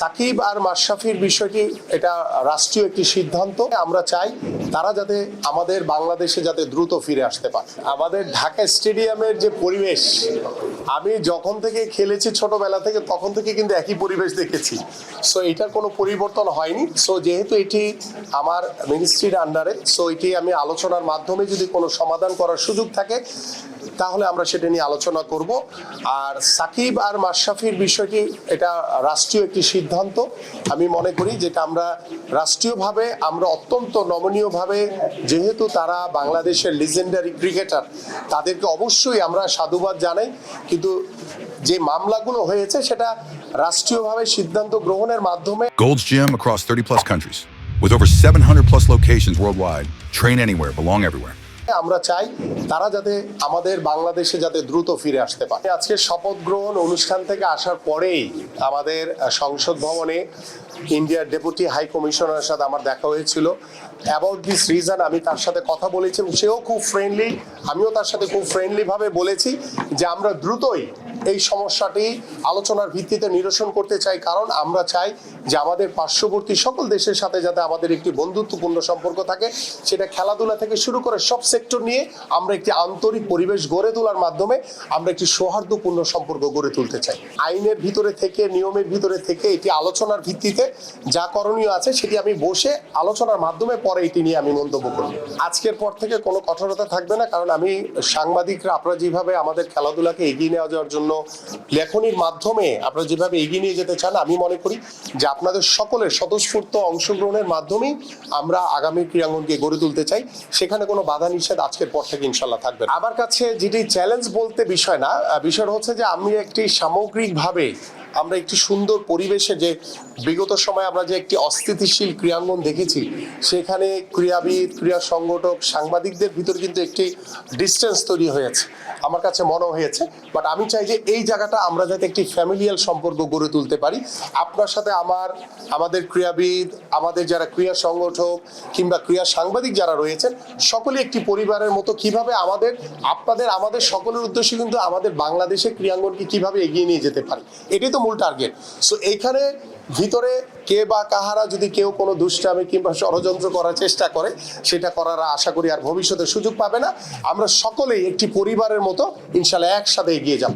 সাকিব আর মাশরাফির বিষয়টি এটা রাষ্ট্রীয় একটি সিদ্ধান্ত। আমরা চাই তারা যাতে আমাদের বাংলাদেশে যাতে দ্রুত ফিরে আসতে পারে। আমাদের ঢাকা স্টেডিয়ামের যে পরিবেশ, আমি যখন থেকে খেলেছি ছোটবেলা থেকে তখন থেকে কিন্তু একই পরিবেশ দেখেছি। সো এটার কোনো পরিবর্তন হয়নি। সো যেহেতু এটি আমার মিনিস্ট্রির আন্ডারে, সো এটি আমি আলোচনার মাধ্যমে যদি কোনো সমাধান করার সুযোগ থাকে তাহলে আমরা সেটা নিয়ে আলোচনা করব। আর সাকিব আর মাশরাফির বিষয়টি এটা রাষ্ট্রীয় একটি সিদ্ধান্ত। আমি মনে করি যেটা আমরা রাষ্ট্রীয়ভাবে আমরা অত্যন্ত নমনীয়ভাবে, যেহেতু তারা বাংলাদেশের লিজেন্ডারি ক্রিকেটার, তাদেরকে অবশ্যই আমরা সাধুবাদ জানাই। কিন্তু যে মামলাগুলো হয়েছে সেটা রাষ্ট্রীয়ভাবে সিদ্ধান্ত গ্রহণের মাধ্যমে। Gold's Gym across 30 plus countries with over 700 plus locations worldwide. Train anywhere, belong everywhere. আমরা চাই তারা যাতে আমাদের বাংলাদেশে যাতে দ্রুত ফিরে আসতে পারে। আজকে শপথ গ্রহণ অনুষ্ঠান থেকে আসার পরেই আমাদের সংসদ ভবনে ইন্ডিয়ার ডেপুটি হাই কমিশনারের সাথে আমার দেখা হয়েছিল। অ্যাবাউট দিস রিজন আমি তার সাথে কথা বলেছি, সেও খুব ফ্রেন্ডলি, আমিও তার সাথে খুব ফ্রেন্ডলিভাবে বলেছি যে আমরা দ্রুতই এই সমস্যাটি আলোচনার ভিত্তিতে নিরসন করতে চাই। কারণ আমরা চাই যে আমাদের পার্শ্ববর্তী সকল দেশের সাথে যাতে আমাদের একটি বন্ধুত্বপূর্ণ সম্পর্ক থাকে, সেটা খেলাধুলা থেকে শুরু করে সব সেক্টর নিয়ে আমরা একটি আন্তরিক পরিবেশ গড়ে তোলার মাধ্যমে আমরা একটি সৌহার্দ্যপূর্ণ সম্পর্ক গড়ে তুলতে চাই। আইনের ভিতরে থেকে, নিয়মের ভিতরে থেকে এটি আলোচনার ভিত্তিতে যা করণীয় আছে সেটি আমি বসে আলোচনার মাধ্যমে পরে এটি নিয়ে আমি মন্তব্য করব। আজকের পর থেকে কোনো কঠোরতা থাকবে না, কারণ আমি সাংবাদিকরা আপনারা যেভাবে আমাদের খেলাধুলাকে এগিয়ে নিয়ে যাওয়ার জন্য লেখনির মাধ্যমে আপনারা যেভাবে এগিয়ে নিয়ে যেতে চান, আমি মনে করি যে আপনাদের সকলের স্বতঃস্ফূর্ত অংশগ্রহণের মাধ্যমেই আমরা আগামী ক্রীড়াঙ্গনকে গড়ে তুলতে চাই। সেখানে কোনো বাধা নিষেধ আজকের পর থেকে ইনশাল্লাহ থাকবে। আমার কাছে যেটি চ্যালেঞ্জ বলতে বিষয় না, বিষয় হচ্ছে যে আমি একটি সামগ্রিকভাবে আমরা একটি সুন্দর পরিবেশে, যে বিগত সময় আমরা যে একটি অস্থিতিশীল ক্রীড়াঙ্গন দেখেছি, সেখানে ক্রীড়াবিদ, ক্রীড়া সংগঠক, সাংবাদিকদের ভিতর কিন্তু একটি ডিস্টেন্স তৈরি হয়েছে আমার কাছে মনে হয়েছে। বাট আমি চাই যে এই জায়গাটা আমরা যাতে একটি ফ্যামিলিয়াল সম্পর্ক গড়ে তুলতে পারি। আপনার সাথে আমাদের ক্রীড়াবিদ, আমাদের যারা ক্রীড়া সংগঠক কিংবা ক্রীড়া সাংবাদিক যারা রয়েছেন, সকলে একটি পরিবারের মতো। কিভাবে আমাদের সকলের উদ্দেশ্যে কিন্তু আমাদের বাংলাদেশের ক্রীড়াঙ্গনকে কিভাবে এগিয়ে নিয়ে যেতে পারি, এটাই তো মূল টার্গেট। সো এইখানে ভিতরে কে বা কাহারা যদি কেউ কোনো দুষ্টামি কিংবা ষড়যন্ত্র করার চেষ্টা করে, সেটা করার আশা করি আর ভবিষ্যতে সুযোগ পাবে না। আমরা সকলেই একটি পরিবারের মতো ইনশাল্লাহ একসাথে এগিয়ে যাব।